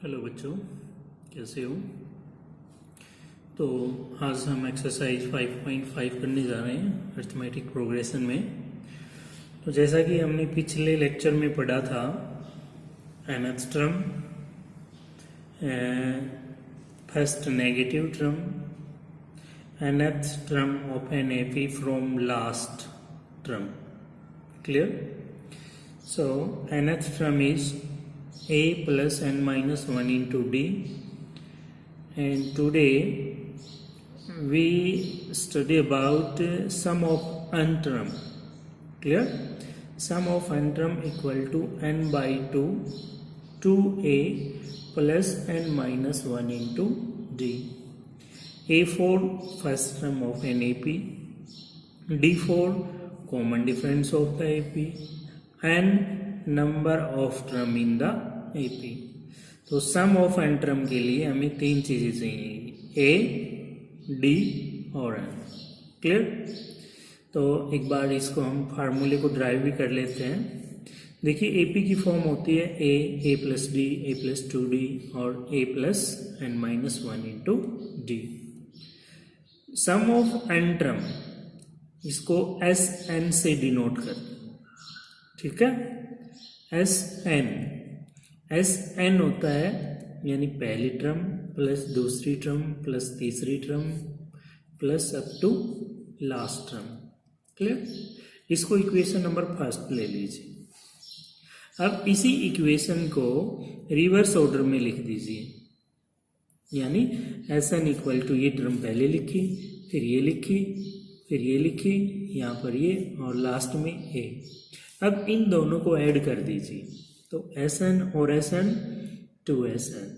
Hello बच्चों, कैसे हो। तो आज हम एक्सरसाइज 5.5 करने जा रहे हैं अरिथमेटिक प्रोग्रेशन में। तो जैसा कि हमने पिछले लेक्चर में पढ़ा था, nth term, first negative term, nth term of an AP from last term. Clear? So nth term is a plus n minus 1 into d, and today we study about sum of n term. Clear? Sum of n term equal to n by 2 2a plus n minus 1 into d. A4 first term of an AP, D4 common difference of the AP, and number of term in the AP. तो sum of N term के लिए हमें तीन चीजें चाहिए, ए, D और N. Clear? तो एक बार इसको हम फार्मूले को ड्राइव भी कर लेते हैं। देखिए, एपी की फॉर्म होती है A plus D, A plus 2d और A plus N minus 1 into D. Sum of N term, इसको एस एन से डिनोट करते हैं। ठीक है? एस एन होता है यानी पहली टर्म प्लस दूसरी टर्म प्लस तीसरी term plus up to last term. Clear? इसको इक्वेशन नंबर फर्स्ट ले लीजिए। अब इसी इक्वेशन को रिवर्स ऑर्डर में लिख दीजिए, यानी एस एन इक्वल टू ये टर्म पहले लिखी, फिर ये लिखी, फिर ये लिखी, यहाँ पर ये और लास्ट में ए। अब इन दोनों को ऐड कर दीजिए, तो एस एन और एस एन 2SN।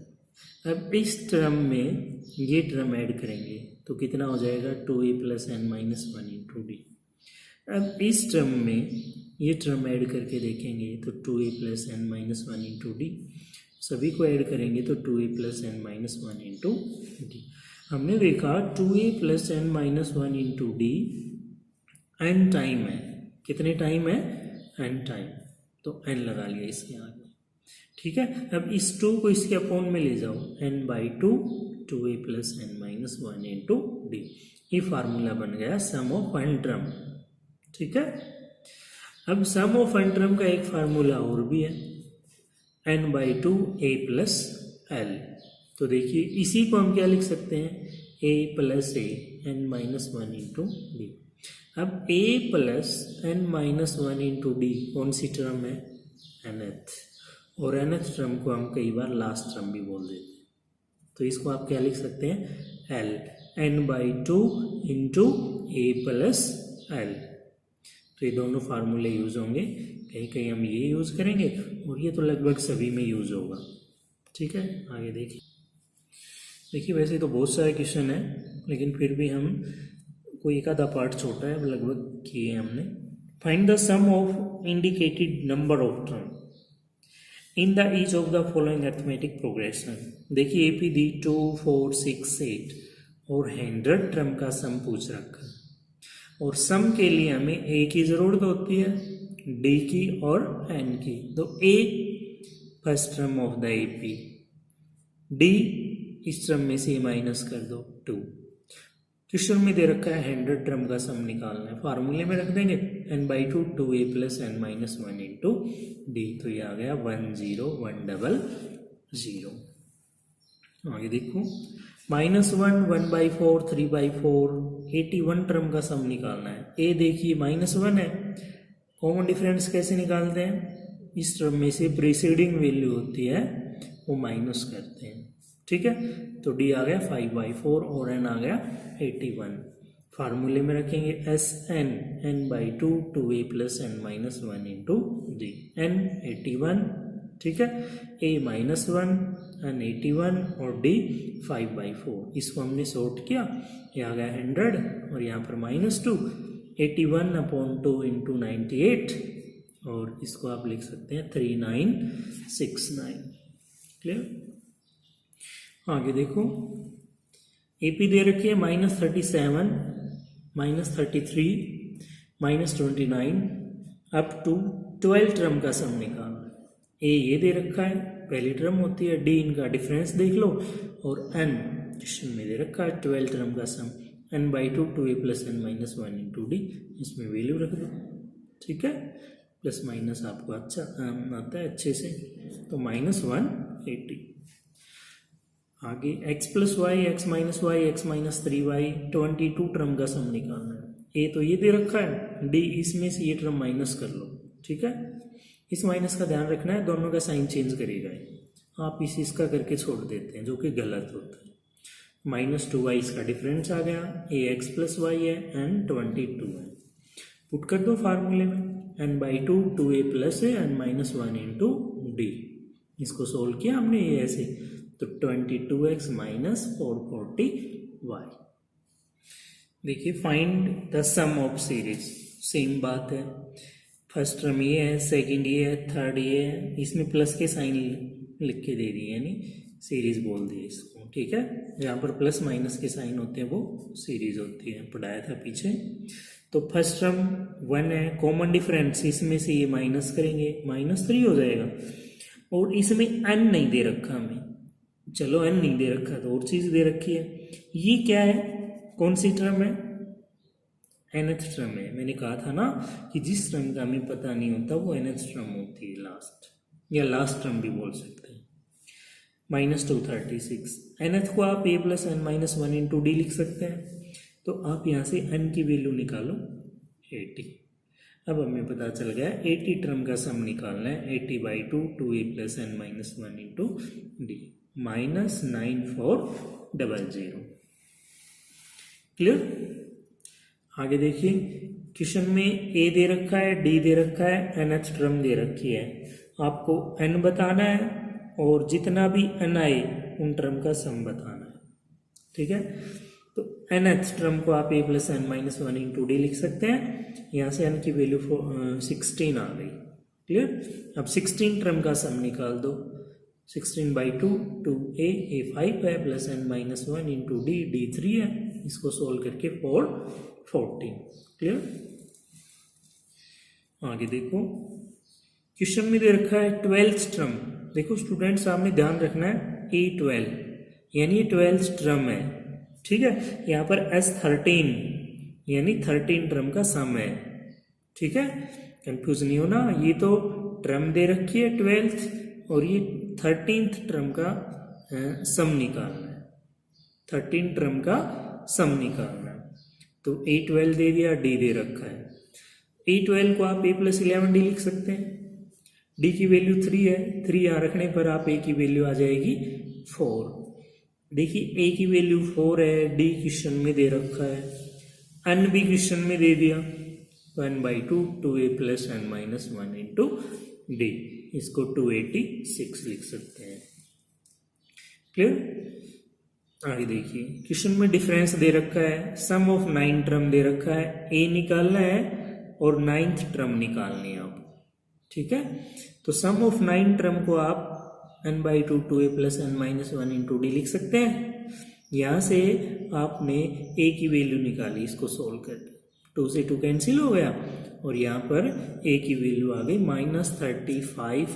अब इस टर्म में ये टर्म ऐड करेंगे तो कितना हो जाएगा, 2a plus N minus 1 into d. अब इस टर्म में ये टर्म ऐड करके देखेंगे तो 2a plus N minus 1 into d. सभी को ऐड करेंगे तो 2a plus N minus 1 into d. हमने देखा 2a plus N minus 1 into d n time है। कितने टाइम है? N time. तो एन लगा लिया इसके आगे। ठीक है? अब इस 2 को इसके अपोन में ले जाओ, n by 2 2a plus N minus 1 into d. ये फार्मूला बन गया सम ऑफ एन टर्म। ठीक है? अब सम ऑफ एन टर्म का एक फार्मूला और भी है, n by 2 a plus l. तो देखिए, इसी को हम क्या लिख सकते हैं, a plus a n minus 1 into d. अब a plus N minus 1 into d कौन सी टर्म है? nth। और nth टर्म को हम कई बार लास्ट टर्म भी बोल देते हैं। तो इसको आप क्या लिख सकते हैं, l, n by 2 into A plus l. तो ये दोनों फार्मूले यूज होंगे, कहीं कहीं हम ये यूज करेंगे और ये तो लगभग सभी में यूज होगा। ठीक है? आगे देखिए वैसे तो बहुत सारे क्वेश्चन है, लेकिन फिर भी हम कोई एक आधा पार्ट छोटा है, लगभग किए हमने। Find the sum of indicated number of term in the each of the following arithmetic progression. देखिए, एपी दी 2 4 6 8 और 100 टर्म का सम पूछ रखा है, और सम के लिए हमें ए की जरूरत होती है, डी की और एन की। तो A first term of the AP, D इस टर्म में से माइनस कर दो 2। क्वेश्चन में दे रखा है 100 टर्म का सम निकालना है, फार्मूले में रख देंगे n by 2 2a plus N minus 1 into D. तो ये आ गया 10100। आगे देखो, -1 1 बाई 4 3 बाई 4 81 टर्म का सम निकालना है। ए देखिए -1 है, कॉमन डिफरेंस कैसे निकालते हैं, इस टर्म में से प्रीसीडिंग वैल्यू होती है वो माइनस करते हैं। ठीक है? तो डी आ गया 5 बाई 4 और एन आ गया 81। फार्मूले में रखेंगे S n n by 2 2a plus N minus 1 into d. N 81, ठीक है, ए -1 एन 81 और डी 5 बाई 4। इसको हमने सॉर्ट किया, ये आ गया 100 और यहाँ पर -2, 81 अपॉन 2 इंटू 98, और इसको आप लिख सकते हैं 3969। क्लियर? आगे देखो, एपी दे रखी है -37 -33 -29 अप टू 12 टर्म का सम निकालना है। ए ये दे रखा है, पहली टर्म होती है, डी इनका डिफरेंस देख लो, और एन क्वेश्चन में दे रखा है 12 टर्म का सम, n/2 2a + n-1 into D, इसमें वैल्यू रख दो, ठीक है, प्लस माइनस आपको अच्छा आता है अच्छे से, तो -180। आगे x + y, x - y, x - 3y 22 term का सम निकालना है। ए तो ये दे रखा है, डी इसमें से ये टर्म माइनस कर लो, ठीक है, इस माइनस का ध्यान रखना है, दोनों का साइन चेंज करेगा ये, आप इसका करके छोड़ देते हैं जो कि गलत होता है। -2y इसका डिफरेंस आ गया, ए x + y है, n 22 है, पुट कर दो फार्मूले में, n/2 2a + n-1 into D, इसको सोल्व किया हमने ये ऐसे, तो 22x - 440y। देखिए find the sum of series, same बात है, फर्स्ट टर्म ये है, सेकंड ये है, थर्ड ये है, इसमें प्लस के साइन लिख के दे दिए, यानी सीरीज बोल दिए इसको, ठीक है, जहाँ पर प्लस माइनस के साइन होते हैं वो सीरीज होती है, पढ़ाया था पीछे। तो फर्स्ट टर्म 1 है, कॉमन डिफरेंस, इसमें से ये माइनस करेंगे, -3 हो जाएगा, और इसमें n नहीं दे रखा हमें, चलो n नहीं दे रखा तो और चीज दे रखी है, ये क्या है, कौन सी टर्म है, nth टर्म है। मैंने कहा था ना कि जिस टर्म का हमें पता नहीं होता वो nth टर्म होती है, लास्ट, या लास्ट टर्म भी बोल सकते हैं। -236, nth को आप a + n-1 इंटू डी लिख सकते हैं, तो आप यहाँ से n की वैल्यू निकालो 80। अब हमें पता चल गया 80 टर्म का सम निकालना है, 80/2 2a + n-1 into D, -9400। Clear. आगे देखिए, क्वेश्चन में a दे रखा है, d दे रखा है, nth टर्म दे रखी है, आपको n बताना है और जितना भी n आए उन टर्म का सम बताना है, ठीक है। तो nth टर्म को आप a + n-1 इंटू डी लिख सकते हैं, यहाँ से n की वैल्यू 16 आ गई, क्लियर। अब 16 टर्म का सम निकाल दो, 16/2 2a, a 5 है, + n-1 इंटू डी, d 3 है, इसको सोल्व करके 440, क्लियर। आगे देखो, क्वेश्चन में दे रखा है 12th टर्म, देखो स्टूडेंट सामने ध्यान रखना है, A12 यानी 12th टर्म है, ठीक है, यहाँ पर S13 यानी 13 टर्म का सम है, ठीक है, कंफ्यूज नहीं होना, ये तो टर्म दे रखी है 12th और ये 13th टर्म का सम निकालना है, 13 टर्म का सम निकालना है। तो A12 दे दिया, D दे रखा है, A12 को आप a + 11d लिख सकते हैं, d की वैल्यू 3 है, 3 यहाँ रखने पर आप a की वैल्यू आ जाएगी 4। देखिए a की वैल्यू 4 है, d क्वेश्चन में दे रखा है, n भी क्वेश्चन में दे दिया, 1/2 2a + n-1 इंटू d, इसको 286 लिख सकते हैं, क्लियर। आगे देखिए, क्वेश्चन में डिफरेंस दे रखा है, सम ऑफ 9 टर्म दे रखा है, a निकालना है और 9th टर्म निकालनी है आप, ठीक है। तो सम ऑफ 9 टर्म को आप n/2 2a + n-1 into D लिख सकते हैं, यहाँ से आपने a की वैल्यू निकाली, इसको सोल्व कर, 2 से 2 कैंसिल हो गया और यहाँ पर a की वैल्यू आ गई -35/3,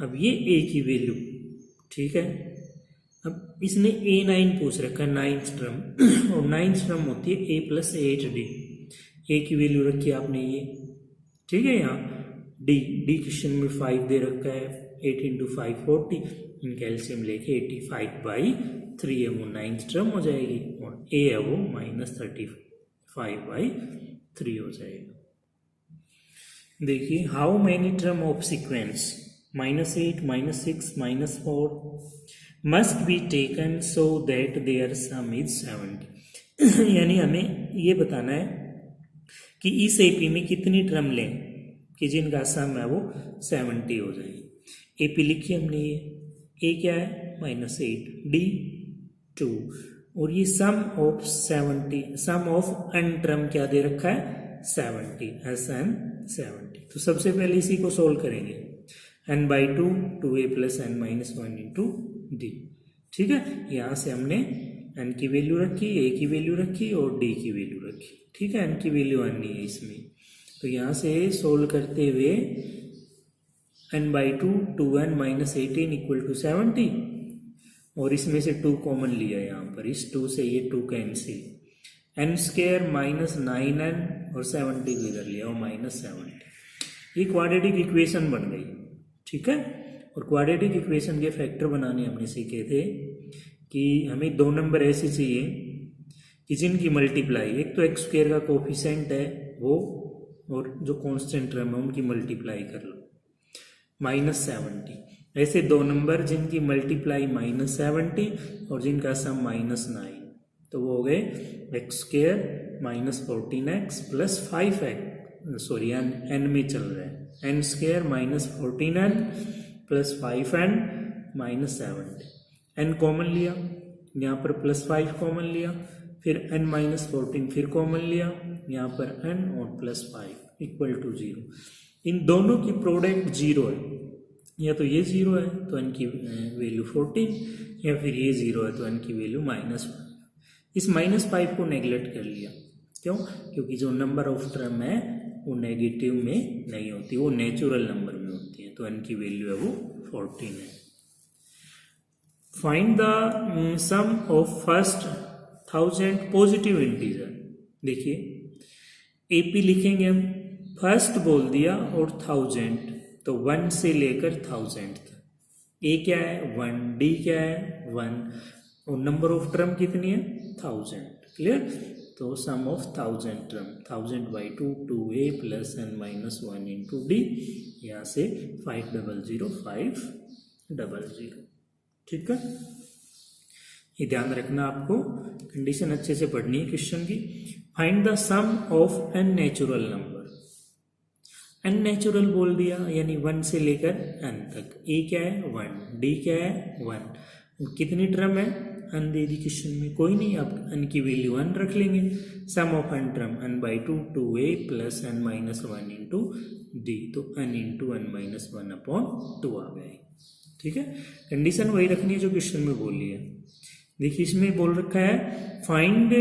अब ये a की वैल्यू, ठीक है। अब इसने A9 पूछ रखा है, 9th टर्म, और 9th टर्म होती है a + 8d, a की वैल्यू रखी आपने ये, ठीक है। यहाँ d क्वेश्चन में 5 दे रखा है, 8 × 5 40, इनका एलसीएम लेके 85/3 है, वो 9th टर्म हो जाएगी, और a है वो -35/3 हो जाएगा। देखिए, how many term of sequence -8 -6 -4 must be taken so that their sum is 70। यानी हमें ये बताना है कि इस एपी में कितनी टर्म लें कि जिनका सम है वो 70 हो जाए। एपी लिखी हमने, ये ए क्या है -8, डी 2, और ये sum of 70, sum of n term क्या दे रखा है 70, SN 70। तो सबसे पहले इसी को सोल्व करेंगे, n/2 2a + n-1 into D, ठीक है। यहाँ से हमने एन की वैल्यू रखी, ए की वैल्यू रखी और डी की वैल्यू रखी। ठीक है, एन की वैल्यू आनी है इसमें। तो यहाँ से सोल्व करते हुए n by 2 2n minus 18 equal to 70 और इसमें से 2 कॉमन लिया यहाँ पर, इस 2 से ये 2 cancel, n square minus 9n और 70 को इधर लिया और माइनस 70। ये क्वाड्रेटिक इक्वेशन बन गई। ठीक है, और क्वाड्रेटिक इक्वेशन के फैक्टर बनाने हमने सीखे थे कि हमें दो नंबर ऐसे चाहिए कि जिनकी मल्टीप्लाई, एक तो एक्स स्क्वायर का कोफिशिएंट है वो, और जो कांस्टेंट टर्म है उनकी मल्टीप्लाई कर लो माइनस 70। ऐसे दो नंबर जिनकी मल्टीप्लाई माइनस 70 और जिनका सम माइनस 9, तो वो हो गए x square minus 14x plus 5x, sorry n में चल रहा है, n square minus 14n plus 5n minus 70। N common लिया, यहाँ पर प्लस 5 कॉमन लिया, फिर n माइनस 14 फिर कॉमन लिया, यहाँ पर n और प्लस 5 इक्वल टू 0। इन दोनों की प्रोडक्ट 0 है, या तो ये 0 है तो n की वैल्यू 14, या फिर ये 0 है तो n की वैल्यू माइनस 5। इस माइनस 5 को नेगलेक्ट कर लिया, क्यों? क्योंकि जो नंबर ऑफ टर्म है वो नेगेटिव में नहीं होती, वो नेचुरल नंबर में होती है, तो n की वैल्यू है वो 14 है। Find the sum of first 1000 positive integer. देखिए एपी लिखेंगे हम, फर्स्ट बोल दिया और 1000, तो 1 से लेकर 1000 तक। ए क्या है 1, डी क्या है 1 और नंबर ऑफ टर्म कितनी है 1000। क्लियर? तो sum of 1000 term 1000 by 2 2a plus n minus 1 into D, यहाँ से 500 500। ठीक है, ये ध्यान रखना आपको, कंडीशन अच्छे से पढ़नी है क्वेश्चन की। Find the sum of n natural number. N natural बोल दिया यानी 1 से लेकर n तक। ए क्या है 1, डी क्या है 1, कितनी टर्म है n दे दी क्वेश्चन में, कोई नहीं, आप n की वैल्यू 1 रख लेंगे। Sum of n term n by 2 2a plus n minus 1 into D, तो n into n minus 1 upon 2 आ गए। ठीक है, कंडीशन वही रखनी है जो क्वेश्चन में बोली है। देखिए इसमें बोल रखा है find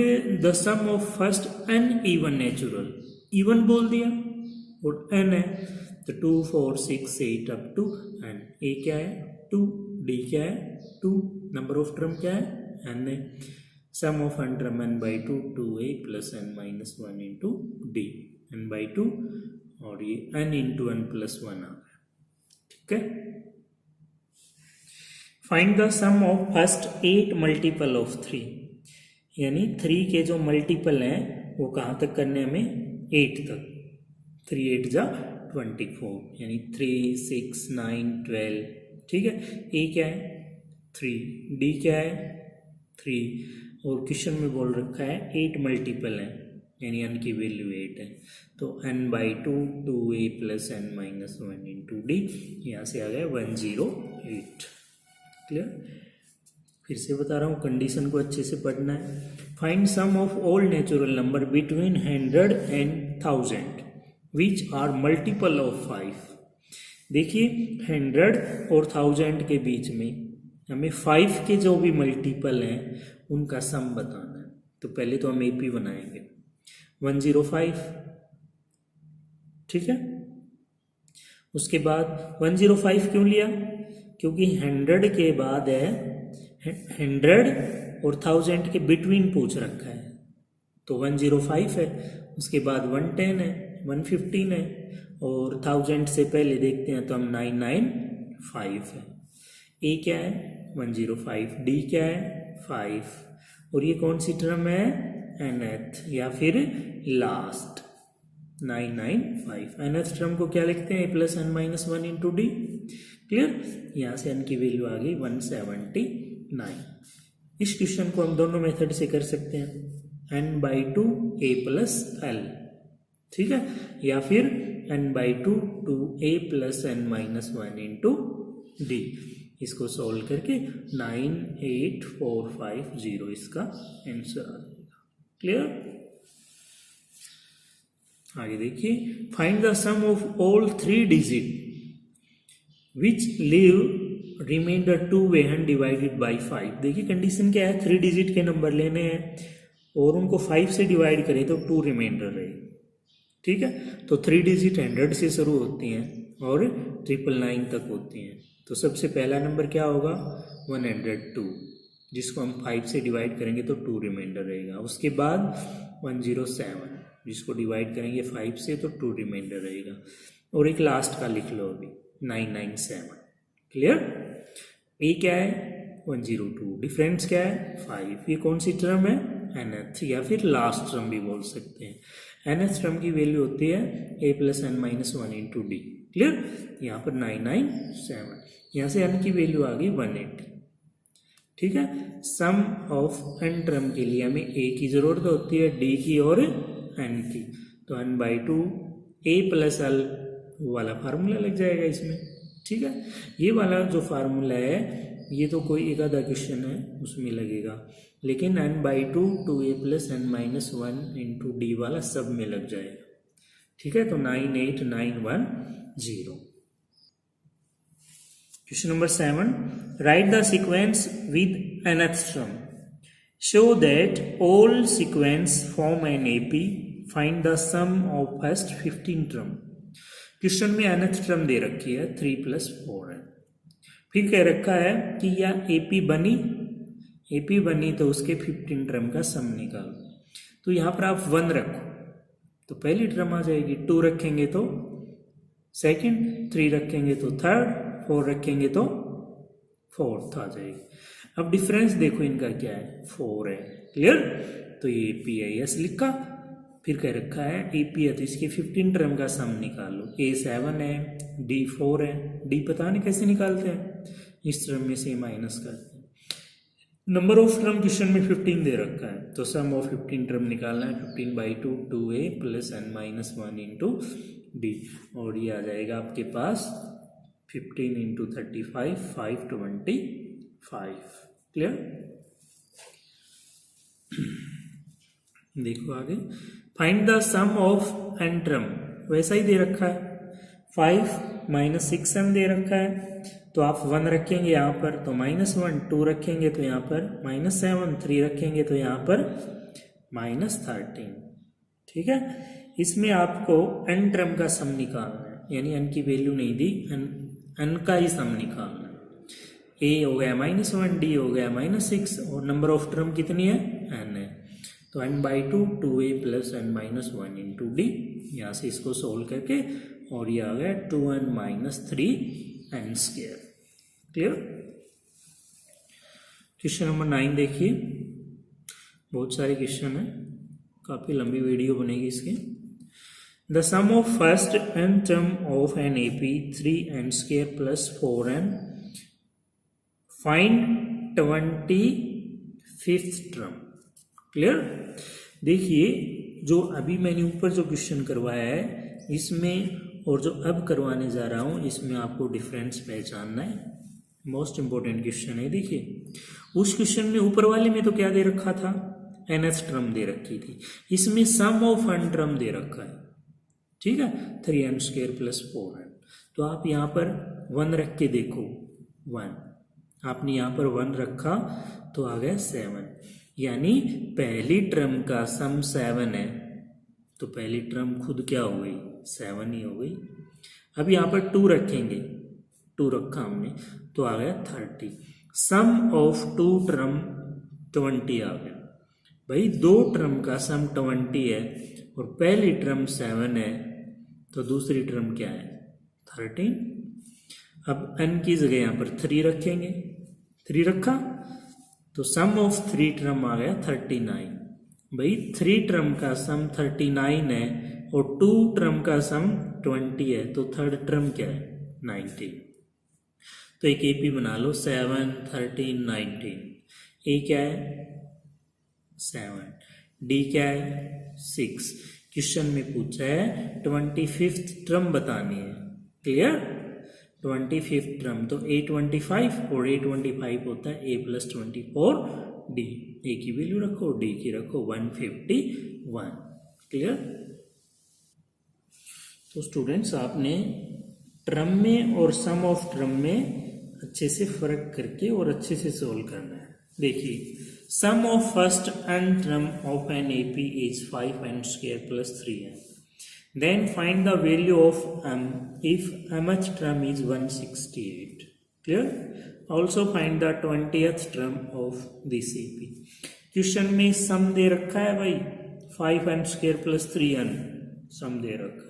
the sum of first n even natural, even बोल दिया और n है तो 2 4 6 8 अप टू n। ए क्या है 2, डी क्या है 2, नंबर ऑफ टर्म क्या है n है। Sum of n term n by 2 2a plus n minus 1 into D, n by 2 और ये n इंटू n प्लस 1 आ गया। ठीक है, find the sum of first 8 multiple of 3, यानी 3 के जो मल्टीपल हैं वो कहाँ तक करने हमें 8 तक। 3 8 जा 24, यानी 3 6 9 12। ठीक है, ए क्या है 3, डी क्या है 3 और क्वेश्चन में बोल रखा है 8 मल्टीपल है यानी n की वैल्यू 8 है, तो n by 2 2a plus n minus 1 into D, यहाँ से आ गया 108। क्लियर? फिर से बता रहा हूँ, कंडीशन को अच्छे से पढ़ना है। Find sum of all natural number between 100 and 1000 which are multiple of 5। देखिए 100 और 1000 के बीच में हमें 5 के जो भी मल्टीपल हैं उनका सम बताना है। तो पहले तो हम एपी बनाएंगे 105। ठीक है, उसके बाद 105 क्यों लिया? क्योंकि 100 के बाद है 100 और 1000 के बिटवीन पूछ रखा है, तो 105 है। उसके बाद 110 है, 115 है और 1000 से पहले देखते हैं तो हम 995 है। ए क्या है 105, डी क्या है 5 और ये कौन सी टर्म है nth या फिर लास्ट 995। nth टर्म को क्या लिखते हैं a plus n minus 1 into D. Clear? यहाँ से n की वैल्यू आ गई 179। इस क्वेश्चन को हम दोनों मेथड से कर सकते हैं, n by 2 a plus l। ठीक है, या फिर n by 2 2a plus n minus 1 into D. इसको सॉल्व करके 98450 इसका आंसर आ जाएगा। क्लियर? आगे देखिए, find the sum of all 3 digit which leave remainder 2 when divided by 5। देखिए कंडीशन क्या है, 3 डिजिट के नंबर लेने हैं और उनको 5 से डिवाइड करें तो 2 रिमाइंडर रहे। ठीक है, तो 3 डिजिट 100 से शुरू होती हैं और 999 तक होती हैं। तो सबसे पहला नंबर क्या होगा, 102, जिसको हम 5 से डिवाइड करेंगे तो 2 रिमाइंडर रहेगा। उसके बाद 107, जिसको डिवाइड करेंगे 5 से तो 2 रिमाइंडर रहेगा। और एक लास्ट का लिख लो अभी, 997। क्लियर? ए क्या है, 102, डिफरेंस क्या है 5। ये कौन सी टर्म है, nth, या फिर लास्ट टर्म भी बोल सकते हैं। nth टर्म की वैल्यू होती है a plus n minus 1 into D. Clear? यहाँ पर 997, यहाँ से n की वैल्यू आ गई 180। ठीक है, सम ऑफ n टर्म के लिए हमें a की जरूरत होती है, d की और n की। तो n/2 a प्लस l वाला फार्मूला लग जाएगा इसमें। ठीक है, ये वाला जो फार्मूला है ये तो कोई एक आधा क्वेश्चन है उसमें लगेगा, लेकिन n/2 2a plus n minus 1 into d वाला सब में लग जाएगा। ठीक है, तो 98910। Question number 7, write the sequence with nth term, show that all sequence form an AP, find the sum of first 15 term. Question में nth टर्म दे रखी है 3 + 4 है, फिर कह रखा है कि यह एपी बनी तो उसके 15 टर्म का सम निकालो। तो यहाँ पर आप 1 रखो तो पहली टर्म आ जाएगी, 2 रखेंगे तो सेकंड, 3 रखेंगे तो थर्ड, 4 रखेंगे तो फोर्थ आ जाएगी। अब डिफरेंस देखो इनका क्या है, 4 है। क्लियर? तो ये एपी है, यस लिखा। फिर कह रखा है एपी है तो इसके 15 टर्म का सम निकालो। ए 7 है, डी 4 है। डी पता नहीं कैसे निकालते हैं, इस टर्म में से माइनस करते हैं। नंबर ऑफ टर्म क्वेश्चन में 15 दे रखा है तो सम ऑफ 15 टर्म निकालना है। 15/2 2a plus n minus 1 into D, और ये आ जाएगा आपके पास 15 इंटू 35 525। क्लियर? देखो आगे, find the sum of n term, वैसा ही दे रखा है। 5 माइनस 6n दे रखा है तो आप 1 रखेंगे यहाँ पर तो -1, 2 रखेंगे तो यहाँ पर -7, 3 रखेंगे तो यहाँ पर -13। ठीक है, इसमें आपको n टर्म का सम निकालना है, यानी n की वैल्यू नहीं दी, n का ही सम निकालना है। a हो गया -1, d हो गया -6 और नंबर ऑफ टर्म कितनी है, n है। तो n/2 2a plus n minus 1 into D, यहाँ से इसको सोल्व करके और ये आ गया 2n minus 3n square. Clear? Question number 9 देखिए, बहुत सारे क्वेश्चन है, काफी लंबी वीडियो बनेगी इसकी। The sum of first n term of an AP 3n square plus 4n, find 25th term. Clear? देखिए जो अभी मैंने ऊपर जो क्वेश्चन करवाया है इसमें और जो अब करवाने जा रहा हूं इसमें आपको डिफरेंस पहचानना है। मोस्ट इंपोर्टेंट क्वेश्चन है। देखिए उस क्वेश्चन में ऊपर वाले में तो क्या दे रखा था, nth टर्म दे रखी थी, इसमें सम ऑफ n टर्म दे रखा है। ठीक है, 3n स्क्वायर प्लस 4n। तो आप यहाँ पर 1 रख के देखो, 1 आपने यहाँ पर 1 रखा तो आ गया 7, यानी पहली टर्म का सम 7 है तो पहली टर्म खुद क्या हो गई, 7 ही हो गई। अब यहाँ पर 2 रखेंगे, 2 रखा हमने तो आ गया 30। सम ऑफ 2 टर्म 20 आ गया। भाई 2 टर्म का सम 20 है और पहली टर्म 7 है तो दूसरी टर्म क्या है, 13। अब n की जगह यहाँ पर 3 रखेंगे, 3 रखा तो सम ऑफ 3 टर्म आ गया 39। भाई 3 टर्म का सम 39 है और 2 टर्म का सम 20 है तो थर्ड टर्म क्या है, 19। तो एक एपी बना लो, 7 13 19। ए क्या है 7, डी क्या है 6। क्वेश्चन में पूछा है 25th टर्म बतानी है। क्लियर? 25th टर्म तो A25 और A25 होता है A प्लस 24 डी। ए की वैल्यू रखो, डी की रखो 151। क्लियर? तो स्टूडेंट्स आपने टर्म में और सम ऑफ टर्म में अच्छे से फर्क करके और अच्छे से सोल्व करना है। देखिए, sum of first n term of an AP is 5n² + 3n। Then find the value of m if mth term is 168। क्लियर? Also find the 20th term of this AP। Question में sum दे रखा है भाई, 5n² + 3n सम दे रखा है।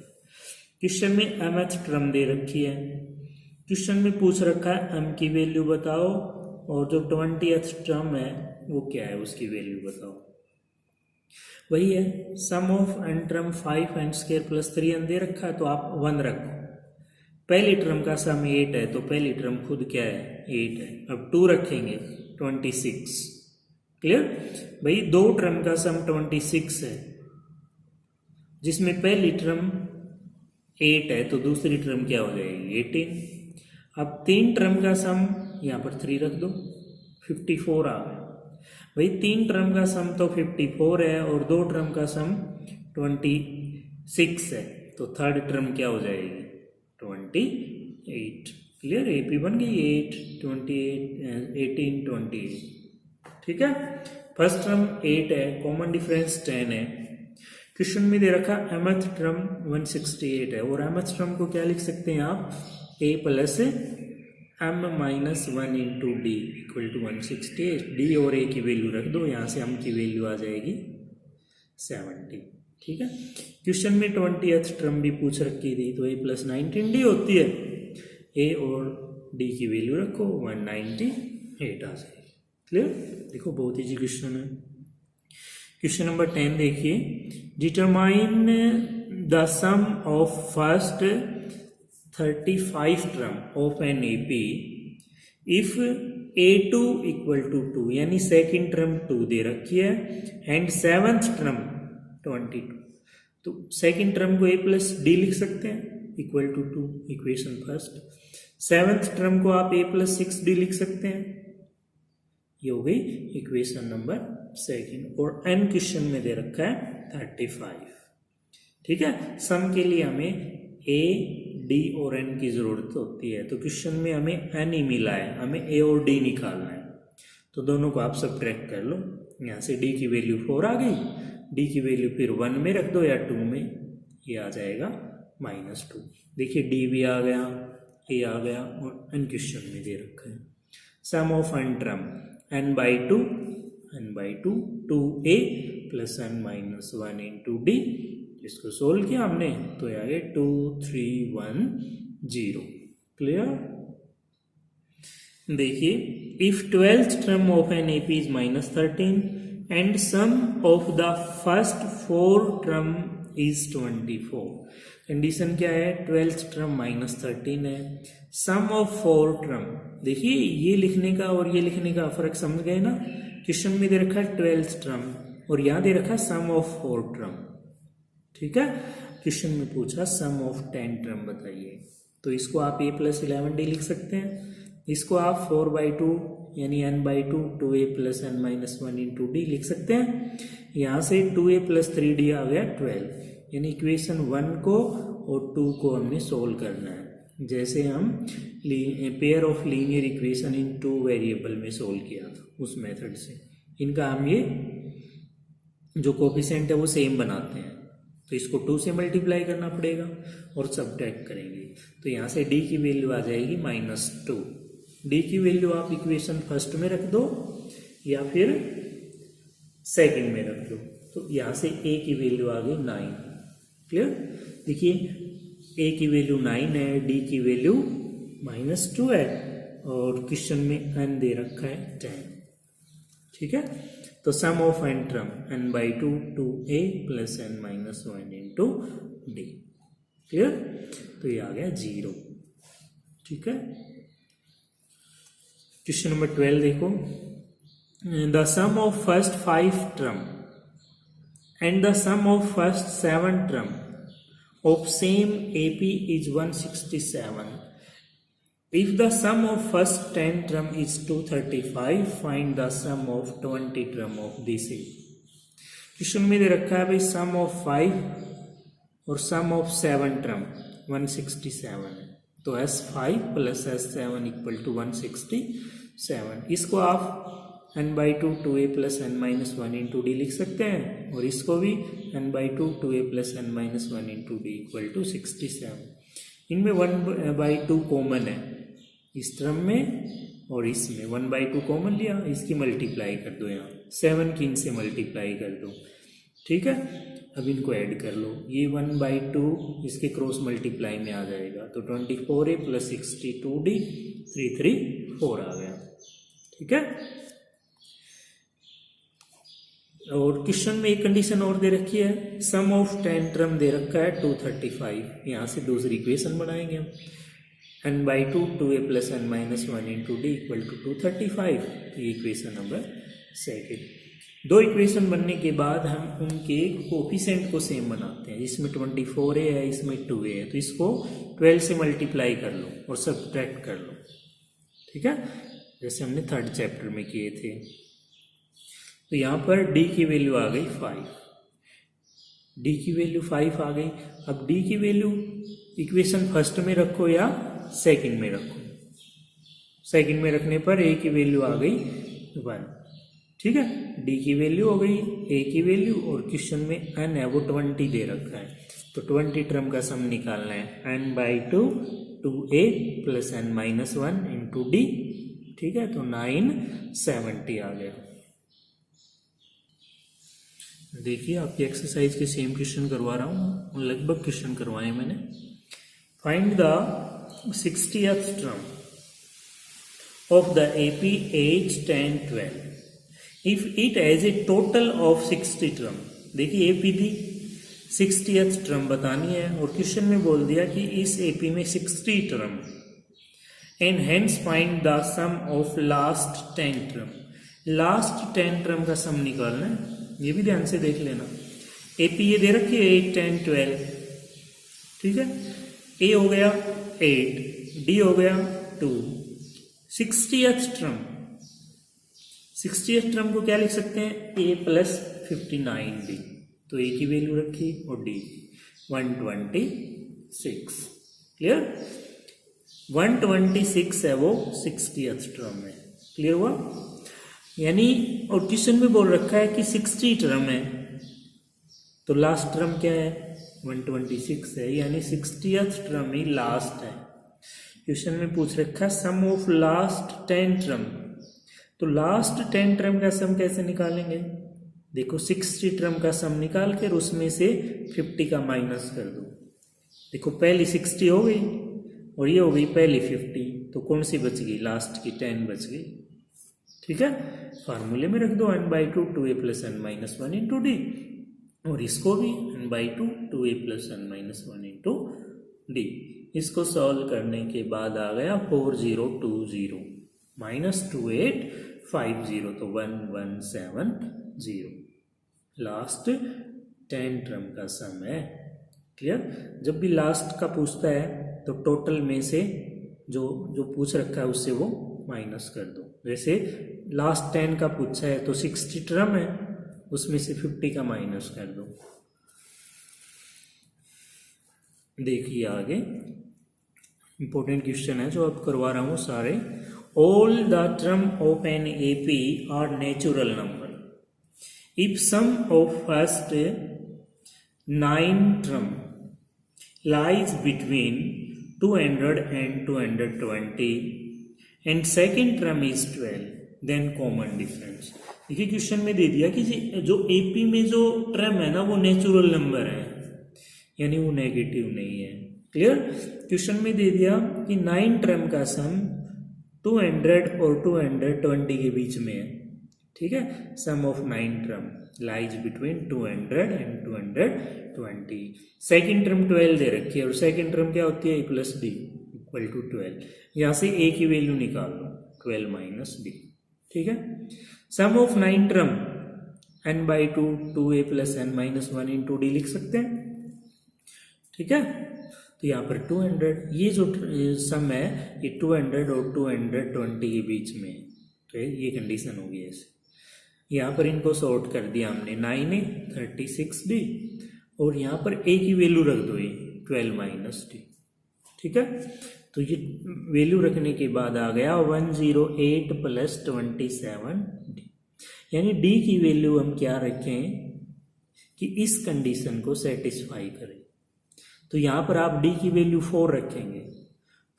Question में mth term दे रखी है। क्वेश्चन में पूछ रखा है m की वैल्यू बताओ, और जो 20th टर्म है वो क्या है, उसकी वैल्यू बताओ। वही है, sum of n term 5n² + 3n दे रखा है, तो आप 1 रखो। पहली टर्म का सम 8 है, तो पहली टर्म खुद क्या है, 8 है। अब 2 रखेंगे, 26। क्लियर भाई? दो टर्म का सम 26 है, जिसमें पहली टर्म 8 है, तो दूसरी टर्म क्या हो जाएगी, 18। अब 3 टर्म का सम, यहाँ पर 3 रख दो, 54 आ गया भाई। 3 टर्म का सम तो 54 है, और 2 टर्म का सम 26 है, तो थर्ड टर्म क्या हो जाएगी, 28। क्लियर? AP बन गई 8, 28, 18, 28। ठीक है? फर्स्ट टर्म 8 है, कॉमन डिफरेंस 10 है। क्वेश्चन में दे रखा mth टर्म 168 है, और mth टर्म को क्या लिख सकते हैं आप, a + m - 1 × d = 168। d और a की वैल्यू रख दो, यहाँ से m की वैल्यू आ जाएगी 70। ठीक है? क्वेश्चन में 20th टर्म भी पूछ रखी थी, तो a + 19d होती है। a और d की वैल्यू रखो, 198 आ जाएगी। क्लियर? देखो बहुत ईजी क्वेश्चन है। क्वेश्चन नंबर 10 देखिए, determine the sum of first 35 term of an AP if A2 = 2, यानी सेकेंड टर्म 2 दे रखी है, एंड 7th टर्म 22। तो सेकेंड टर्म को a + d लिख सकते हैं, = 2, इक्वेशन फर्स्ट। 7th टर्म को आप a + 6d लिख सकते हैं, ये हो गई इक्वेशन नंबर सेकेंड। और n क्वेश्चन में दे रखा है 35। ठीक है? सम के लिए हमें a, d और n की जरूरत होती है, तो क्वेश्चन में हमें n ही मिला है, हमें a और d निकालना है, तो दोनों को आप सब्ट्रैक्ट कर लो। यहाँ से d की वैल्यू 4 आ गई, d की वैल्यू फिर 1 में रख दो या 2 में, ये आ जाएगा -2। देखिए d भी आ गया, a आ गया, और n क्वेश्चन में दे रखा है। Sum of n term n/2 2a + n - 1 × d। इसको सोल्व किया हमने, तो आ गया 2 3 1 0। क्लियर? देखिए, if 12th term of an AP is -13 and sum of the first 4 term is 24। Condition क्या है, 12th टर्म -13 है, सम ऑफ 4 टर्म। देखिए, ये लिखने का और ये लिखने का फर्क समझ गए ना? क्वेश्चन में दे रखा है 12th टर्म, और यहाँ दे रखा है सम ऑफ 4 टर्म। ठीक है? क्वेश्चन में पूछा सम ऑफ 10 टर्म बताइए, तो इसको आप a + 11d लिख सकते हैं, इसको आप 4/2 यानी n/2 2a + n - 1 × d लिख सकते हैं। यहाँ से 2a + 3d आ गया 12, यानी इक्वेशन 1 को और 2 को हमने सोल्व करना है, जैसे हम pair of linear equation in 2 variable में सोल्व किया था उस मेथड से। इनका हम ये जो कोफिशिएंट है वो सेम बनाते हैं, तो इसको 2 से मल्टीप्लाई करना पड़ेगा और सब्ट्रैक्ट करेंगे, तो यहाँ से d की वैल्यू आ जाएगी -2। d की वैल्यू आप इक्वेशन फर्स्ट में रख दो या फिर सेकंड में रख दो, तो यहाँ से a की वैल्यू आ गई 9। क्लियर? देखिए, a की वैल्यू 9 है, d की वैल्यू -2 है, और क्वेश्चन में n दे रखा है 10। ठीक है? तो sum of n term n/2 2a + n - 1 × d। Clear? तो ये आ गया 0। ठीक है? क्वेश्चन नंबर 12 देखो, the sum of first 5 term and the sum of first 7 term of same AP is 167। If the sum of first 10 term is 235, find the sum of 20 term of this AP। Question में दे रखा है भाई सम of 5 और sum of 7 term 167 है, तो S5 plus S7 equal to 167। इसको आप n/2 2a plus n minus one into D लिख सकते हैं और इसको भी n/2 2a plus n minus one into d equal to 67। इनमें 1/2 कॉमन है इस टर्म में और इसमें 1/2 कॉमन लिया, इसकी मल्टीप्लाई कर दो, यहाँ 7 की इनसे मल्टीप्लाई कर दो। ठीक है, अब इनको ऐड कर लो, ये 1/2 इसके क्रॉस मल्टीप्लाई में आ जाएगा तो 24a प्लस 62d 334 आ गया। ठीक है, और क्वेश्चन में एक कंडीशन और दे रखी है, सम ऑफ 10 टर्म दे रखा है 235। यहाँ से दूसरी इक्वेशन बनाएंगे हम, n/2 2a plus n minus one into d equal to 235। ये इक्वेशन नंबर सेकेंड। दो इक्वेशन बनने के बाद हम उनके कोफिशिएंट को सेम बनाते हैं, जिसमें 24a है इसमें 2a है, तो इसको 12 से मल्टीप्लाई कर लो और सब्ट्रैक्ट कर लो। ठीक है, जैसे हमने थर्ड चैप्टर में किए थे। तो यहाँ पर d की वैल्यू आ गई 5, d की वैल्यू 5 आ गई। अब d की वैल्यू इक्वेशन फर्स्ट में रखो या सेकंड में रखो, सेकंड में रखने पर a की वैल्यू आ गई 1। ठीक है, d की वैल्यू हो गई a की वैल्यू, और क्वेश्चन में n है वो 20 दे रखा है, तो 20 टर्म का सम निकालना है, n/2 2a plus n minus one into D. ठीक है, तो 970 आ गया। देखिए आपकी एक्सरसाइज के सेम क्वेश्चन करवा रहा हूँ, लगभग क्वेश्चन करवाए मैंने। Find the 60th term of the AP as 10 12 if it has a total of 60 term. देखिए AP दी 60th टर्म बतानी है और क्वेश्चन में बोल दिया कि इस AP में 60 term, and hence find the sum of last 10 term. Last 10 term का सम निकालना है, ये भी ध्यान से देख लेना। AP ये दे रखी है 8 10 12। ठीक है, A हो गया 8, D हो गया 2। 60th टर्म, 60th टर्म को क्या लिख सकते हैं, A प्लस 59D। तो A की वैल्यू रखी और D 126। क्लियर, 126 है वो 60th टर्म में। क्लियर हुआ, यानी और क्वेश्चन में बोल रखा है कि 60 टर्म है तो लास्ट टर्म क्या है 126 है, यानी 60th टर्म ही लास्ट है। क्वेश्चन में पूछ रखा है सम ऑफ लास्ट 10 टर्म, तो लास्ट 10 टर्म का सम कैसे निकालेंगे। देखो 60 टर्म का सम निकाल कर उसमें से 50 का माइनस कर दो। देखो पहली 60 हो गई और ये हो गई पहली 50, तो कौन सी बच गई, लास्ट की 10 बच गई। ठीक है, फार्मूले में रख दो n/2 2a plus n minus one into D, और इसको भी n/2 2a plus n minus one into D. इसको सॉल्व करने के बाद आ गया 4020 माइनस 2850, तो 1170 लास्ट 10 टर्म का सम है। क्लियर, जब भी लास्ट का पूछता है तो टोटल में से जो जो पूछ रखा है उससे वो माइनस कर दो। जैसे लास्ट 10 का पूछा है तो 60 टर्म है, उसमें से 50 का माइनस कर दो। देखिए आगे इंपॉर्टेंट क्वेश्चन है जो अब करवा रहा हूं सारे। All the term of an AP are natural number if sum of first 9 term lies between 200 and 220 and second term is 12, then common difference. देखिए क्वेश्चन में दे दिया कि जो AP में जो टर्म है ना वो नेचुरल नंबर है, यानी वो नेगेटिव नहीं है। क्लियर, क्वेश्चन में दे दिया कि 9 टर्म का सम 200 और 220 के बीच में है। ठीक है, sum of 9 term lies between 200 and 220। Second term 12 दे रखी है और सेकेंड टर्म क्या होती है A plus D equal to 12। यहाँ से A की वैल्यू निकाल लो 12 माइनस D। ठीक है, sum of 9 term n/2 2a plus n minus one into D लिख सकते हैं। ठीक है, तो यहाँ पर 200, ये जो सम है ये 200 और 220 के बीच में है, तो ये कंडीशन होगी ऐसे। यहाँ पर इनको सॉर्ट कर दिया हमने, 9a 36d, और यहाँ पर A की वैल्यू रख दो ये 12 माइनस D। ठीक है, तो ये वैल्यू रखने के बाद आ गया 108 + 27 डी, यानी डी की वैल्यू हम क्या रखें कि इस कंडीशन को सेटिस्फाई करें। तो यहाँ पर आप डी की वैल्यू 4 रखेंगे,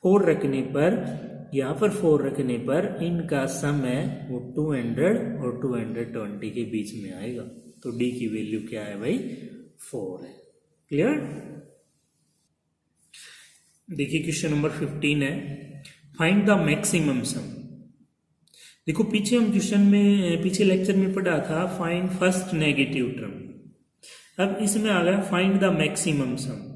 4 रखने पर यहाँ पर 4 रखने पर इनका सम है वो 200 और 220 के बीच में आएगा। तो डी की वैल्यू क्या है भाई 4 है। क्लियर। देखिए क्वेश्चन नंबर 15 है, फाइंड द मैक्सिमम सम। देखो पीछे हम पीछे लेक्चर में पढ़ा था फाइंड फर्स्ट नेगेटिव टर्म, अब इसमें आ गया find the maximum some.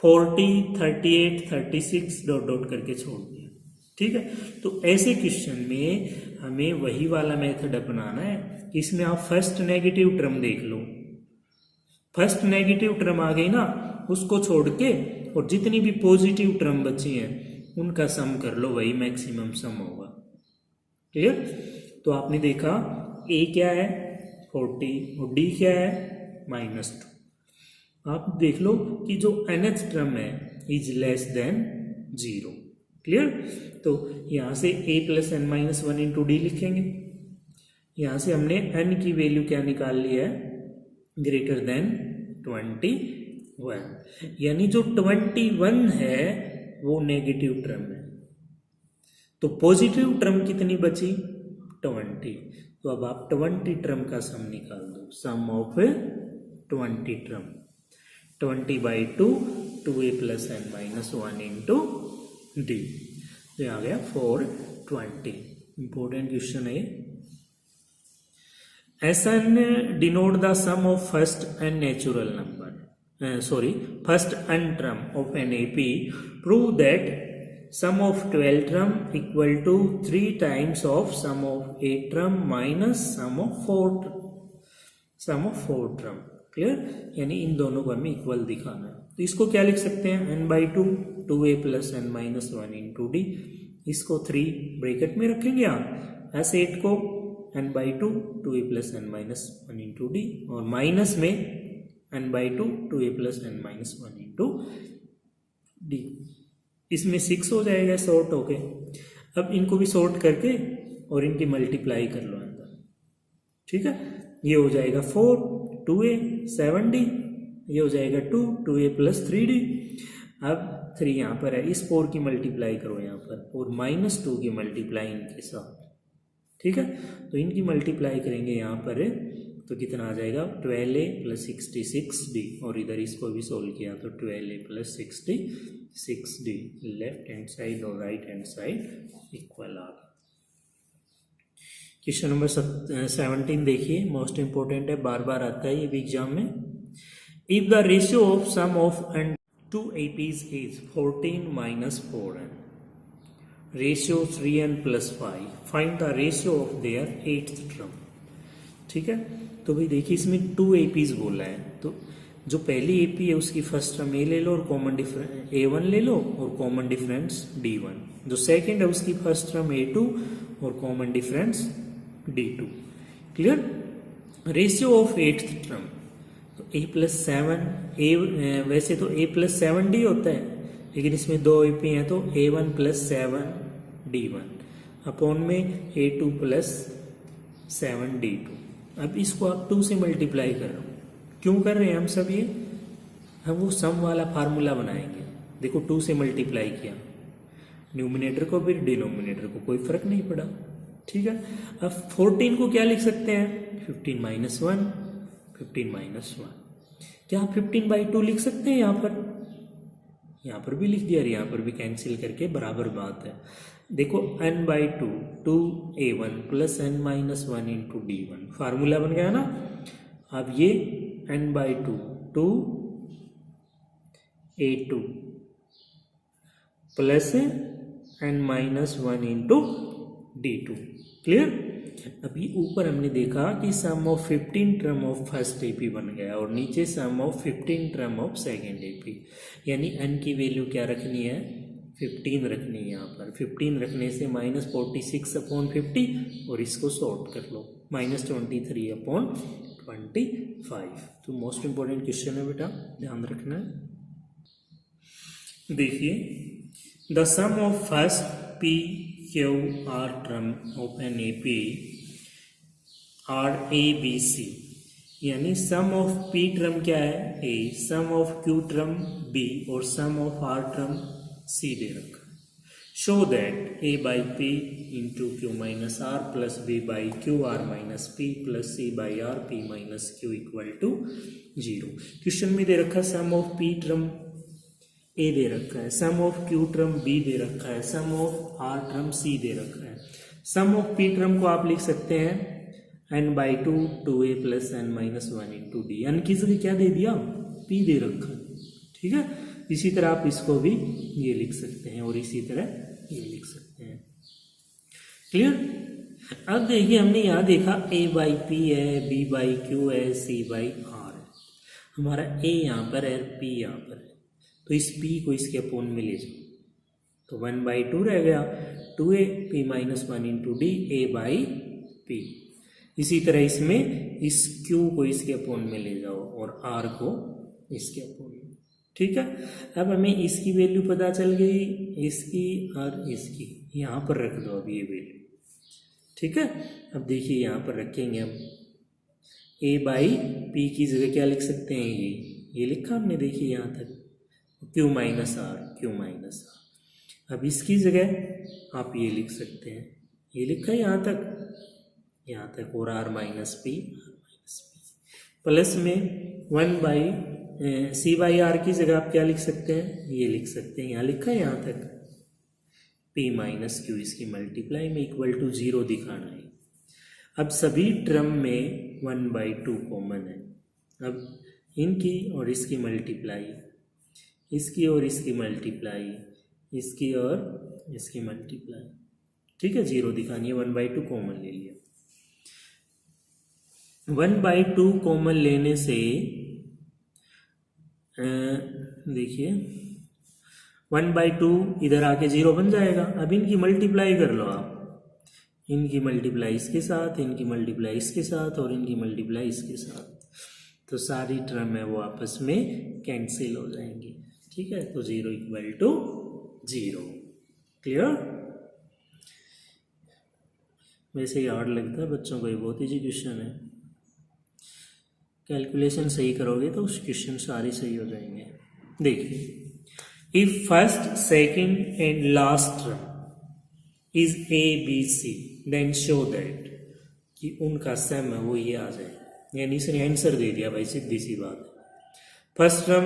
40, 38, 36 dot dot करके छोड़ दिया। ठीक है, तो ऐसे क्वेश्चन में हमें वही वाला मेथड अपनाना है। इसमें आप फर्स्ट नेगेटिव टर्म देख लो, फर्स्ट नेगेटिव टर्म आ गई ना, उसको छोड़ के और जितनी भी पॉजिटिव टर्म बची हैं उनका सम कर लो, वही मैक्सिमम सम होगा। क्लियर। तो आपने देखा ए क्या है 40 और डी क्या है -2। आप देख लो कि जो nth टर्म है इज लेस देन 0। क्लियर। तो यहां से a + n-1 इंटू डी लिखेंगे। यहां से हमने n की वैल्यू क्या निकाल ली है ग्रेटर देन 21, यानी जो 21 है वो नेगेटिव टर्म है। तो पॉजिटिव टर्म कितनी बची 20। तो अब आप 20 टर्म का सम निकाल दो, sum of 20 term 20/2 2a + n-1 into D, तो आ गया 420। इंपॉर्टेंट क्वेश्चन है। Sn denote the sum of first n natural number, first n term of an AP. Prove that sum of 12 term equal to 3 times of sum of 8 term minus sum of 4 term। Clear, यानी इन दोनों को हमें equal दिखाना है। तो इसको क्या लिख सकते हैं n/2 2a + n-1 into D, इसको 3 ब्रैकेट में रखेंगे आप, S8 को n/2 2a + n-1 into D और माइनस में n/2 2a + n-1 into D. इसमें 6 हो जाएगा शॉर्ट होके। अब इनको भी शॉर्ट करके और इनकी मल्टीप्लाई कर लो अंदर। ठीक है, ये हो जाएगा 4 2a 7d, ये हो जाएगा 2a + 3d। अब 3 यहाँ पर है, इस 4 की मल्टीप्लाई करो यहाँ पर और -2 की मल्टीप्लाई इनके साथ। ठीक है, तो इनकी मल्टीप्लाई करेंगे यहाँ पर तो कितना आ जाएगा 12a + 66d, और इधर इसको भी सोल्व किया तो 12a + 66d, left hand side और राइट हैंड साइड इक्वल आ गया। क्वेश्चन नंबर 17 देखिए, मोस्ट इंपोर्टेंट है, बार बार आता है ये भी एग्जाम में। If the ratio of sum of and 2 APs is 14 - 4n, ratio 3n + 5, find the ratio of their 8th term. ठीक है, तो भाई देखिए इसमें 2 APs बोला है, तो जो पहली AP है उसकी फर्स्ट टर्म A ले लो और कॉमन डिफरेंस A1 ले लो और कॉमन डिफरेंस D1। जो सेकंड है उसकी फर्स्ट टर्म A2 और common difference D2। Clear. Ratio of 8th term, तो A + 7 वैसे तो A + 7D होता है, लेकिन इसमें 2 AP हैं तो A1 + 7D1 अपॉन में A2 + 7D2। अब इसको आप 2 से मल्टीप्लाई कर रहे हो। क्यों कर रहे हैं हम सब ये, हम वो सम वाला फार्मूला बनाएंगे। देखो 2 से मल्टीप्लाई किया, न्यूमिनेटर को भी डिनोमिनेटर को कोई फर्क नहीं पड़ा। ठीक है, अब 14 को क्या लिख सकते हैं 15 - 1 15 - 1। क्या 15/2 लिख सकते हैं यहाँ पर भी लिख दिया और यहाँ पर भी कैंसिल करके बराबर बात है। देखो n/2 2a1 + n-1 into d1 formula बन गया ना। अब ये n/2 2a2 + n-1 into d2। Clear. अभी ऊपर हमने देखा कि sum of 15 term of first AP बन गया और नीचे sum of 15 term of second AP, यानी n की वैल्यू क्या रखनी है 15 रखनी है। यहाँ पर 15 रखने से -46/50 और इसको सॉर्ट कर लो -23/25। तो मोस्ट इंपॉर्टेंट क्वेश्चन है बेटा, ध्यान रखना है। देखिए the sum of first p q r term of an A P are a b c, यानी सम ऑफ पी टर्म क्या है a, sum of q term b और sum of r term c दे रखा है। Show that a by p into q minus r plus b by q r minus p plus c by r p minus q equal to 0। Question में दे रखा है sum of p term ए दे रखा है, sum of q term B दे रखा है, sum of r term c दे रखा है। सम ऑफ पी टर्म को आप लिख सकते हैं n by two 2a plus N minus 1 into d. N की जगह क्या दे दिया, p दे रखा है, ठीक है। इसी तरह आप इसको भी ये लिख सकते हैं और इसी तरह ये लिख सकते हैं। क्लियर। अब देखिए हमने यहाँ देखा a बाई पी है, b बाई क्यू है, c बाई आर है। हमारा a यहाँ पर है, p यहाँ पर है, तो इस p को इसके अपोन में ले जाओ तो 1 बाई 2 रह गया, 2a p minus 1 into D a by p। इसी तरह इसमें इस q को इसके अपोन में ले जाओ और r को इसके अपोन में, ठीक है। अब हमें इसकी वैल्यू पता चल गई, इसकी और इसकी यहाँ पर रख दो अब ये वैल्यू, ठीक है। अब देखिए यहाँ पर रखेंगे हम a बाई पी की जगह क्या लिख सकते हैं, ये लिखा हमने, देखिए यहाँ तक q minus r, q minus r. अब इसकी जगह आप ये लिख सकते हैं, ये लिखा है यहाँ तक और r माइनस पी प्लस में 1 बाई सी बाई आर की जगह आप क्या लिख सकते हैं, ये लिख सकते हैं, यहाँ लिखा है यहाँ तक p माइनस क्यू, इसकी मल्टीप्लाई में इक्वल टू 0 दिखाना है। अब सभी टर्म में 1 बाई 2 कॉमन है, अब इनकी और इसकी मल्टीप्लाई, इसकी और इसकी मल्टीप्लाई, इसकी और इसकी मल्टीप्लाई, ठीक है, 0 दिखानी है। 1 बाई 2 कॉमन ले लिया, 1 बाई 2 कॉमन लेने से देखिए 1 बाई 2 इधर आके 0 बन जाएगा। अब इनकी मल्टीप्लाई कर लो आप, इनकी मल्टीप्लाई इसके साथ, इनकी मल्टीप्लाई इसके साथ और इनकी मल्टीप्लाई इसके साथ, तो सारी टर्म है वो आपस में कैंसिल हो जाएंगी, ठीक है। तो 0 इक्वल टू 0। क्लियर। वैसे ही हार्ड लगता है बच्चों को, ये बहुत ईजी क्वेश्चन है, कैलकुलेशन सही करोगे तो उस क्वेश्चन सारे सही हो जाएंगे। देखिए if first second and last term is a b c then show that, कि उनका सम है वो ये आ जाए, यानी इसने आंसर दे दिया भाई, सीधी सी बात है। फर्स्ट टर्म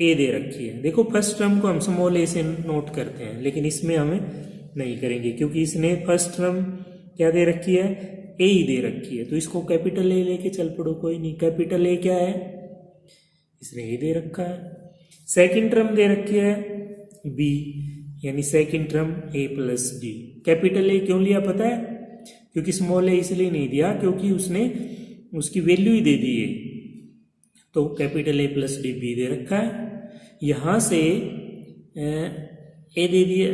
ए दे रखी है, देखो फर्स्ट टर्म को हम स्मॉल ए से नोट करते हैं, लेकिन इसमें हमें नहीं करेंगे क्योंकि इसने फर्स्ट टर्म क्या दे रखी है, ए ही दे रखी है, तो इसको कैपिटल ए लेके चल पड़ो, कोई नहीं। कैपिटल ए क्या है, इसने ए दे रखा है। सेकंड टर्म दे रखी है बी, यानी second term A plus D. Capital A क्यों लिया पता है, क्योंकि स्मॉल ए इसलिए नहीं दिया क्योंकि उसने उसकी वैल्यू ही दे दी है, तो capital A plus D B दे रखा है। यहाँ से ए दे दिए,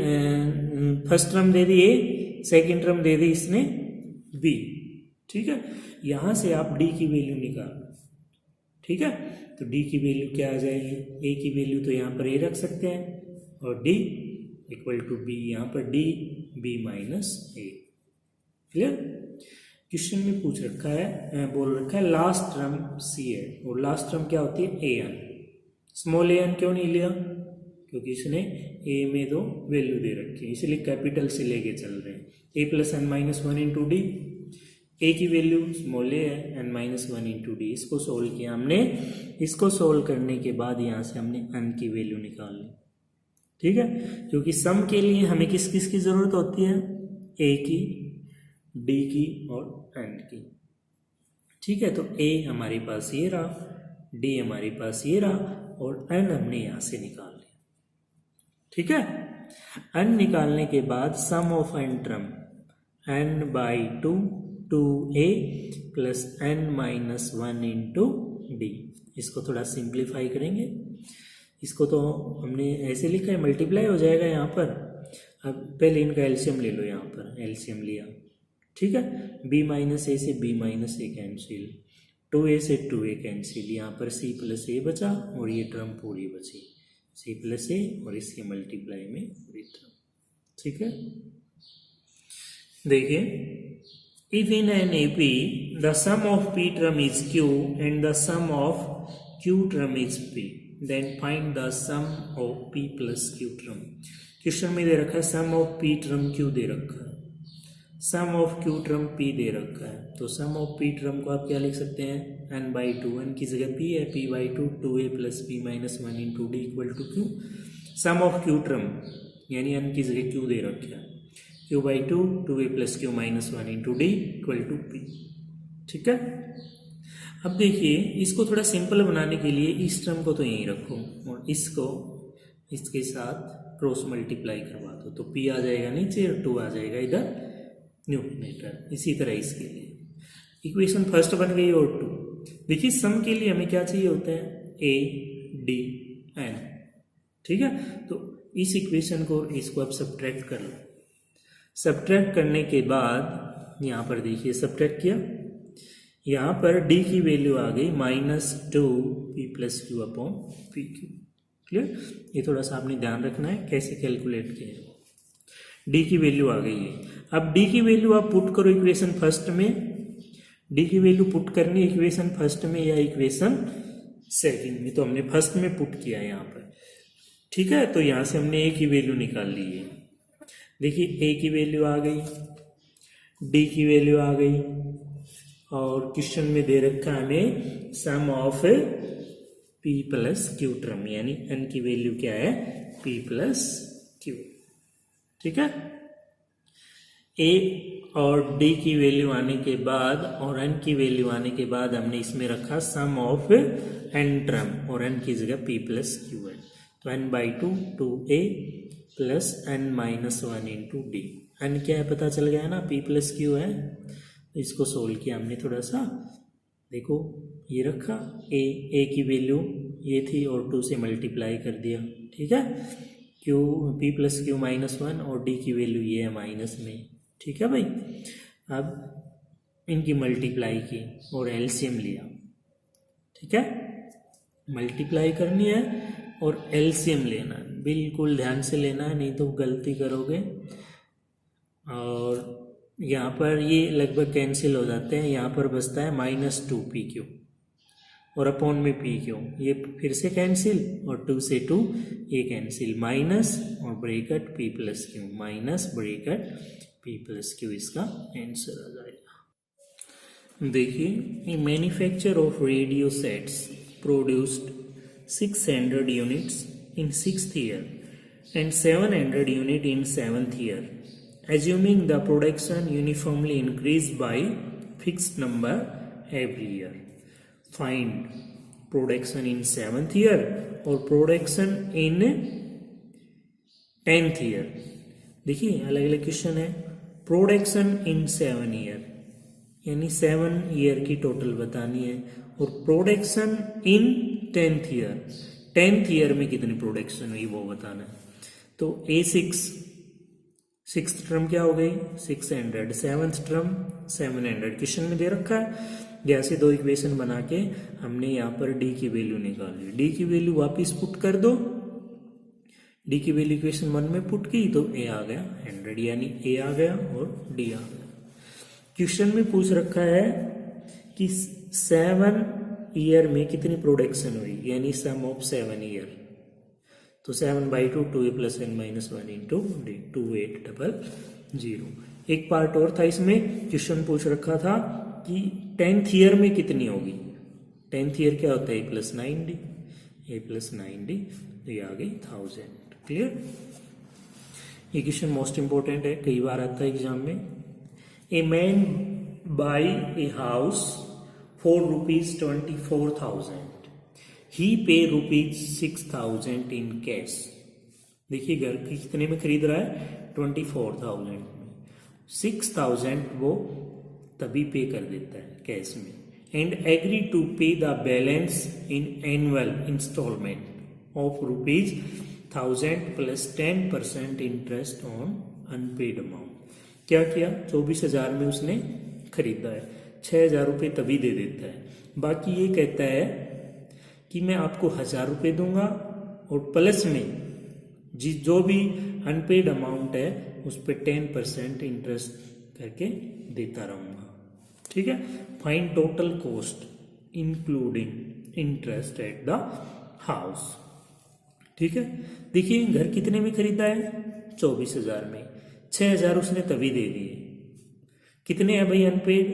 फर्स्ट टर्म दे दी ए, सेकंड टर्म दे दी इसने बी, ठीक है। यहाँ से आप डी की वैल्यू निकालो, ठीक है। तो डी की वैल्यू क्या आ जाएगी, ए की वैल्यू तो यहाँ पर ए रख सकते हैं और डी इक्वल टू बी, यहाँ पर डी बी माइनस ए। क्लियर। क्वेश्चन में पूछ रखा है, बोल रखा है लास्ट टर्म सी है और लास्ट टर्म क्या होती है A N. Small A N क्यों नहीं लिया, क्योंकि इसने ए में दो वैल्यू दे रखी है, इसलिए कैपिटल से लेके चल रहे हैं। A plus N minus 1 into D, A की वैल्यू स्मॉल ए है, एन माइनस 1 इंटू डी। इसको सोल्व किया हमने, इसको सोल्व करने के बाद यहाँ से हमने एन की वैल्यू निकाल ली, ठीक है। क्योंकि सम के लिए हमें किस किस की जरूरत होती है, ए की, डी की और एन की, ठीक है। तो ए हमारे पास ये रहा, डी हमारे पास ये रहा और एन हमने यहाँ से निकाल लिया, ठीक है। एन निकालने के बाद sum of N term N by 2 2a plus N minus 1 into D. इसको थोड़ा सिंप्लीफाई करेंगे, इसको तो हमने ऐसे लिखा है, मल्टीप्लाई हो जाएगा यहाँ पर। अब पहले इनका एलसीएम ले लो, यहाँ पर एलसीएम लिया, ठीक है। b माइनस ए से b माइनस ए कैंसिल, 2a से 2a कैंसिल, यहाँ पर c प्लस ए बचा और ये टर्म पूरी बची, सी प्लस ए और इसके मल्टीप्लाई में पूरी टर्म। ठीक है, देखिए, if in an AP the sum of p term is q and the sum of q term is p, then find the sum of p plus Q term. Question में दे रखा है sum of p term q दे रखा है, sum of q term p दे रखा है, तो सम ऑफ पी टर्म को आप क्या लिख सकते हैं, n/2, n की जगह p है, p/2 2a plus p minus 1 into d equal to q. Sum of q term यानी n की जगह q दे रखा है, q/2 2a plus q minus 1 into d equal to p। ठीक है, अब देखिए इसको थोड़ा सिंपल बनाने के लिए इस टर्म को तो यहीं रखो और इसको इसके साथ क्रॉस मल्टीप्लाई करवा दो, तो p आ जाएगा नीचे और 2 आ जाएगा इधर न्यूमरेटर। इसी तरह इसके लिए इक्वेशन फर्स्ट बन गई और 2। देखिए सम के लिए हमें क्या चाहिए होता है, a d n। ठीक है, तो इस इक्वेशन को इसको आप सब्ट्रैक्ट कर लो। सब्ट्रैक्ट करने के बाद यहाँ पर देखिए सब्ट्रैक्ट किया, यहाँ पर d की वैल्यू आ गई -2p plus Q upon P Q. Clear, ये थोड़ा सा आपने ध्यान रखना है कैसे कैलकुलेट किया। d की वैल्यू आ गई है, अब d की वैल्यू आप पुट करो इक्वेशन फर्स्ट में। d की वैल्यू पुट करनी इक्वेशन फर्स्ट में या इक्वेशन सेकंड में, तो हमने फर्स्ट में पुट किया है यहाँ पर। ठीक है, तो यहाँ से हमने a की वैल्यू निकाल ली है। देखिए a की वैल्यू आ गई, d की वैल्यू आ गई, और क्वेश्चन में दे रखा हमें sum of p plus Q term, यानी n की वैल्यू क्या है, p प्लस क्यू। ठीक है, a और d की वैल्यू आने के बाद और n की वैल्यू आने के बाद हमने इसमें रखा सम ऑफ n टर्म, और n की जगह p प्लस क्यू है, तो n/2 2a plus n minus 1 into D. n क्या है पता चल गया ना, p प्लस क्यू है। इसको सोल्व किया हमने थोड़ा सा, देखो ये रखा a की वैल्यू ये थी और 2 से मल्टीप्लाई कर दिया। ठीक है, क्यू p प्लस क्यू -1 और d की वैल्यू ये है माइनस में। ठीक है भाई, अब इनकी मल्टीप्लाई की और एलसीएम लिया। ठीक है, मल्टीप्लाई करनी है और एलसीएम लेना है, बिल्कुल ध्यान से लेना है नहीं तो गलती करोगे। और यहाँ पर ये लगभग कैंसिल हो जाते हैं, यहाँ पर बचता है -2pq और अपॉन में pq, ये फिर से कैंसिल और 2 से 2 ये कैंसिल, माइनस और bracket p plus Q, minus bracket p plus Q, इसका आंसर आ जाएगा। देखिए, manufacture of radio sets produced 600 units in 6th year and 700 unit in 7th year, assuming the production uniformly increased by fixed number every year. Find production in 7th year और production in 10th year। देखिए अलग अलग question है। Production in 7 year यानी 7 year की total बतानी है, और production in 10th year, 10th year में कितनी प्रोडक्शन हुई वो बताना है। तो A6 6th टर्म क्या हो गई 600, 7th टर्म 700, क्वेश्चन में दे रखा है। जैसे दो इक्वेशन बना के हमने यहाँ पर डी की वैल्यू निकाली, डी की वैल्यू वापस पुट कर दो, डी की वैल्यू इक्वेशन 1 में पुट की तो ए आ गया 100, यानी ए आ गया और डी आ गया। क्वेश्चन में पूछ रखा है कि 7 ईयर में कितनी प्रोडक्शन हुई, यानी सम ऑफ 7 ईयर, तो 7/2 2a + n - 1 इंटू डी 2800। एक पार्ट और था इसमें, क्वेश्चन पूछ रखा था कि 10th ईयर में कितनी होगी। 10th ईयर क्या होता है a + 9d, a + 9d, तो ये आ गई 1000। क्लियर, ये क्वेश्चन मोस्ट इंपोर्टेंट है, कई बार आता है एग्जाम में। A man by a house for ₹24,000, he pay ₹6,000 in cash। देखिए घर कितने में खरीद रहा है 24,000 में, 6,000 वो तभी पे कर देता है कैश में, and agree to pay the balance in annual instalment of ₹1,000 + 10% interest on unpaid amount. क्या किया, 24,000 में उसने खरीदा है, 6,000 रुपये तभी दे देता है, बाकी ये कहता है कि मैं आपको 1,000 रुपये दूंगा और प्लस में जो भी अनपेड अमाउंट है उस पर 10% इंटरेस्ट करके देता रहूँगा। ठीक है, find total cost including interest at the house. ठीक है, देखिए घर कितने में खरीदा है, 24,000 में, 6,000 उसने तभी दे दिए। कितने है भाई अनपेड,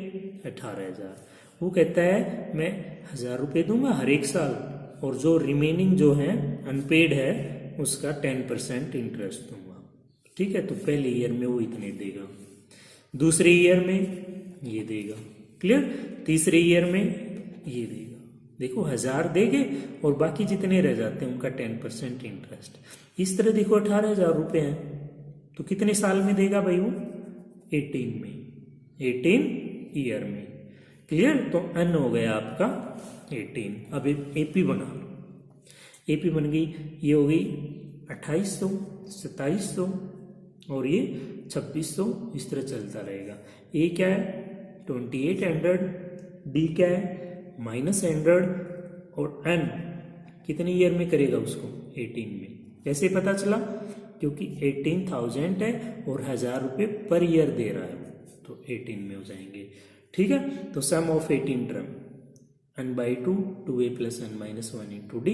18,000। वो कहता है मैं 1,000 रुपये दूंगा हर एक साल, और जो रिमेनिंग जो है अनपेड है उसका 10% इंटरेस्ट दूंगा। ठीक है, तो पहले ईयर में वो इतने देगा, दूसरे ईयर में ये देगा, क्लियर, तीसरे ईयर में ये देगा। देखो 1,000 देंगे और बाकी जितने रह जाते हैं उनका 10% इंटरेस्ट। इस तरह देखो 18,000 रुपये हैं तो कितने साल में देगा भाई वो, 18 में, 18 ईयर में। क्लियर, तो एन हो गया आपका 18। अब एपी बना लो, एपी बन गई, ये हो गई 2,800, 2,700 और ये 2,600, इस तरह चलता रहेगा। ए क्या है 2,800, डी क्या है -100 और एन कितने ईयर में करेगा उसको, 18 में। कैसे पता चला, क्योंकि 18,000 है और 1,000 रुपये पर ईयर दे रहा है, तो 18 में हो जाएंगे। ठीक है, तो sum of 18 term n/2 2a + n - 1 × d,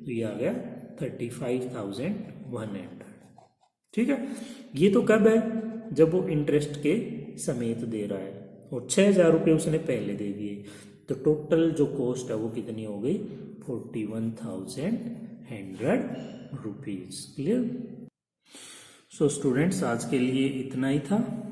तो ये आ गया 35,100। ठीक है, ये तो कब है, जब वो इंटरेस्ट के समेत दे रहा है, और 6,000 रुपये उसने पहले दे दिए, तो टोटल जो कॉस्ट है वो कितनी हो गई, 41,100 रुपीज। क्लियर। सो स्टूडेंट्स, आज के लिए इतना ही था।